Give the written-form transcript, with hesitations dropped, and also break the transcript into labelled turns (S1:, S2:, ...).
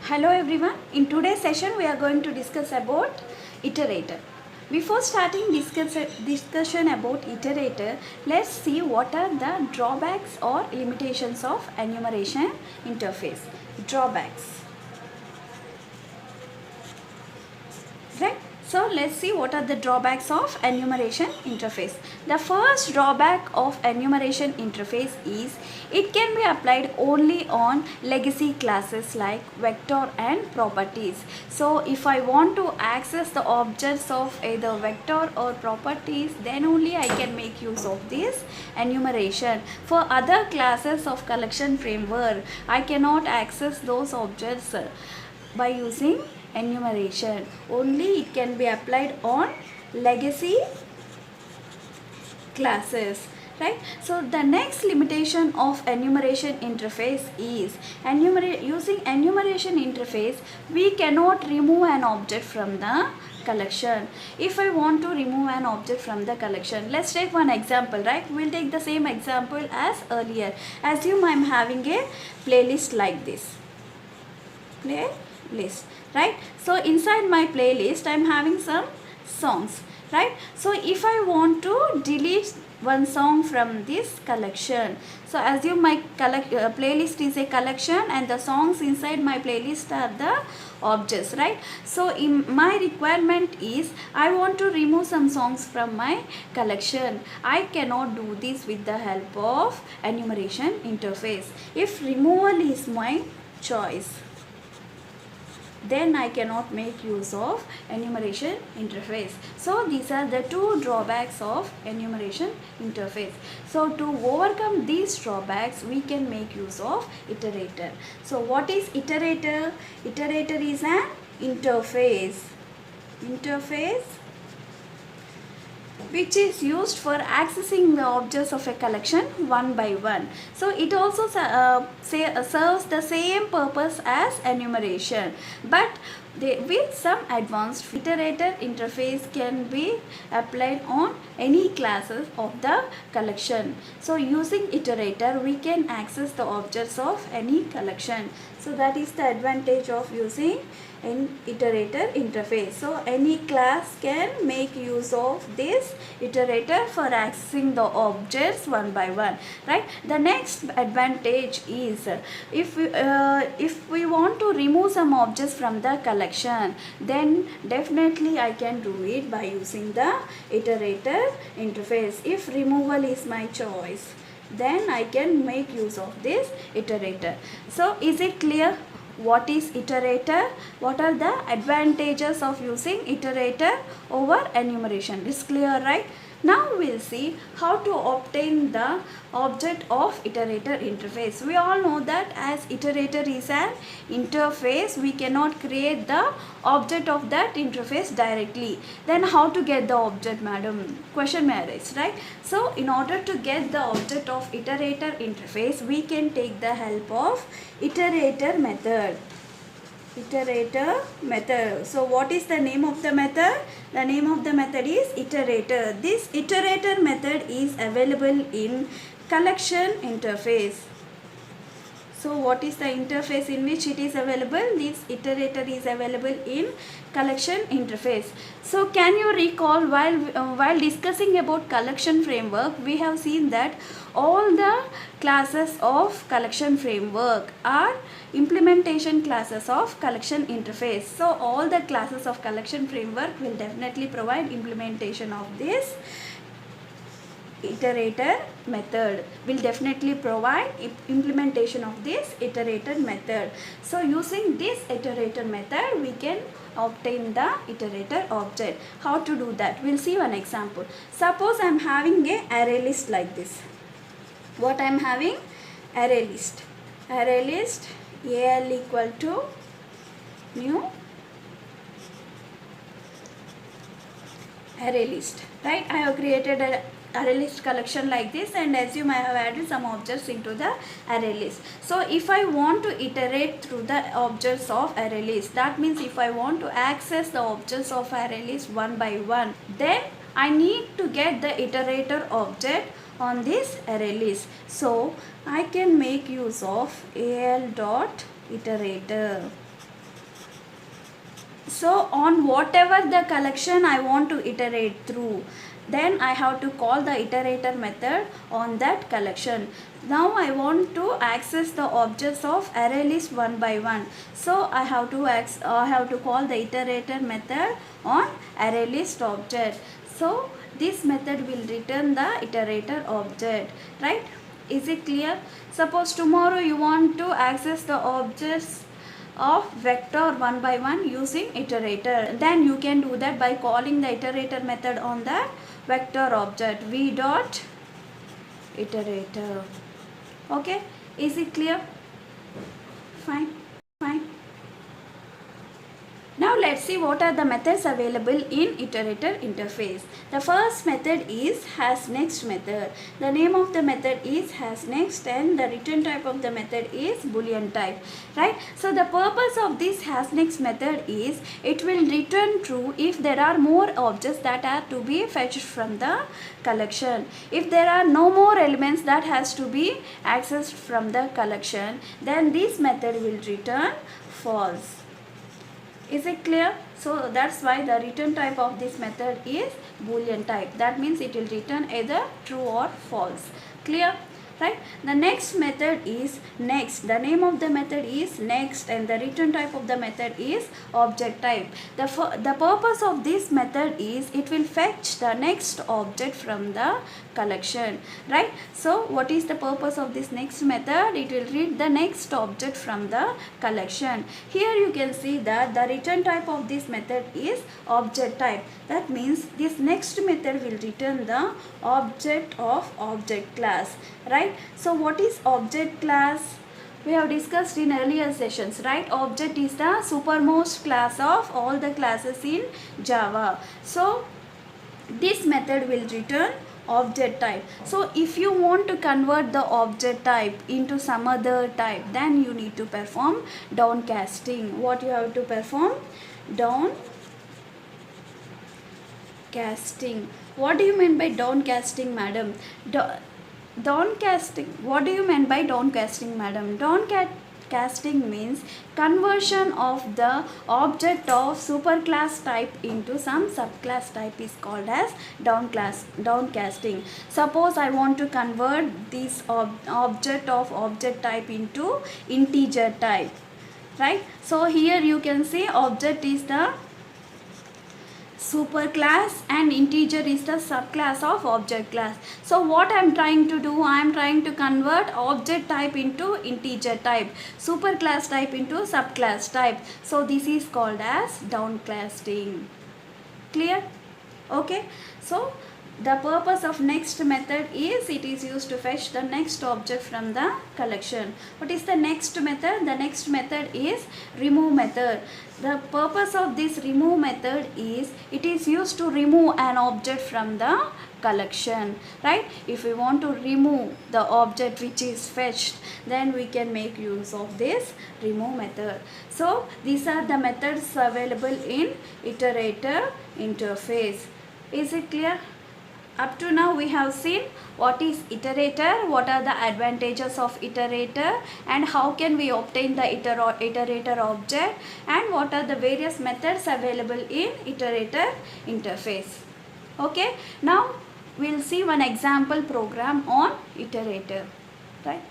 S1: Hello everyone. In today's session we are going to discuss about iterator. Before starting discussion about iterator, let's see what are the drawbacks or limitations of enumeration interface. Drawbacks. Right? So let's see what are the drawbacks of enumeration interface. The first drawback of enumeration interface is it can be applied only on legacy classes like vector and properties. So if I want to access the objects of either vector or properties, then only I can make use of this enumeration. For other classes of collection framework, I cannot access those objects by using enumeration. Only it can be applied on legacy classes, right? So the next limitation of enumeration interface is using enumeration interface we cannot remove an object from the collection. If I want to remove an object from the collection, let's take one example, right? We'll take the same example as earlier. Assume I'm having a playlist like this. Playlist, right? So inside my playlist I'm having some songs, right? So if I want to delete one song from this collection, so assume my playlist is a collection and the songs inside my playlist are the objects, right? So in my requirement is I want to remove some songs from my collection. I cannot do this with the help of enumeration interface. If removal is my choice, then I cannot make use of enumeration interface. So these are the two drawbacks of enumeration interface. So to overcome these drawbacks, we can make use of iterator. So what is iterator? Iterator is an interface which is used for accessing the objects of a collection one by one. So it also serves the same purpose as enumeration, but with some advanced iterator interface can be applied on any classes of the collection. So using iterator we can access the objects of any collection. So that is the advantage of using an iterator interface. So any class can make use of this iterator for accessing the objects one by one, right? The next advantage is if we want to remove some objects from the collection, then definitely I can do it by using the iterator interface. If removal is my choice, then I can make use of this iterator. So is it clear? What is iterator? What are the advantages of using iterator over enumeration? It's clear, right? Now we'll see how to obtain the object of iterator interface. We all know that as iterator is an interface, we cannot create the object of that interface directly. Then how to get the object, madam? Question may arise, right? So in order to get the object of iterator interface, we can take the help of iterator method. So what is the name of the method? The name of the method is iterator. This iterator method is available in collection interface. So what is the interface in which it is available? This iterator is available in collection interface. So can you recall while discussing about collection framework, we have seen that all the classes of collection framework are implementation classes of collection interface. So all the classes of collection framework will definitely provide implementation of this iterator method, will definitely provide implementation of this iterator method. So using this iterator method we can obtain the iterator object. How to do that? We'll see one example. Suppose I'm having a array list like this. What I'm having? Array list al equal to new array list, right? I have created a array list collection like this and assume I have added some objects into the array list. So if I want to iterate through the objects of array list, that means if I want to access the objects of array list one by one, then I need to get the iterator object on this array list. So I can make use of al dot iterator. So on whatever the collection I want to iterate through, then I have to call the iterator method on that collection. Now I want to access the objects of array list one by one. So I have to call the iterator method on array list object. So this method will return the iterator object, right? Is it clear? Suppose tomorrow you want to access the objects of vector one by one using iterator, then you can do that by calling the iterator method on the vector object v dot iterator. Okay, is it clear? Fine. Now let's see what are the methods available in iterator interface. The first method is hasNext method. The name of the method is hasNext and the return type of the method is boolean type, right? So the purpose of this hasNext method is it will return true if there are more objects that are to be fetched from the collection. If there are no more elements that has to be accessed from the collection, then this method will return false. Is it clear? So that's why the return type of this method is boolean type. That means it will return either true or false. Clear? Right? The next method is next. The name of the method is next and the return type of the method is object type. The purpose of this method is it will fetch the next object from the collection, right? So what is the purpose of this next method? It will read the next object from the collection. Here you can see that the return type of this method is object type. That means this next method will return the object of object class, right? So what is object class? We have discussed in earlier sessions, right? Object is the supermost class of all the classes in Java. So this method will return object type. So if you want to convert the object type into some other type, then you need to perform downcasting. What you have to perform? Downcasting. What do you mean by downcasting, madam? Downcasting. What do you mean by downcasting, madam? Downcasting means conversion of the object of superclass type into some subclass type is called as downcasting. Suppose I want to convert this object of object type into integer type, right? So here you can see object is the superclass and integer is the subclass of object class. So what I am trying to do, I am trying to convert object type into integer type, superclass type into subclass type. So this is called as downcasting. Clear? Okay. So the purpose of next method is it is used to fetch the next object from the collection. What is the next method? The next method is remove method. The purpose of this remove method is it is used to remove an object from the collection, right? If we want to remove the object which is fetched, then we can make use of this remove method. So these are the methods available in iterator interface. Is it clear? Up to now we have seen what is iterator, what are the advantages of iterator and how can we obtain the iterator object and what are the various methods available in iterator interface. Okay, now we'll see one example program on iterator, right?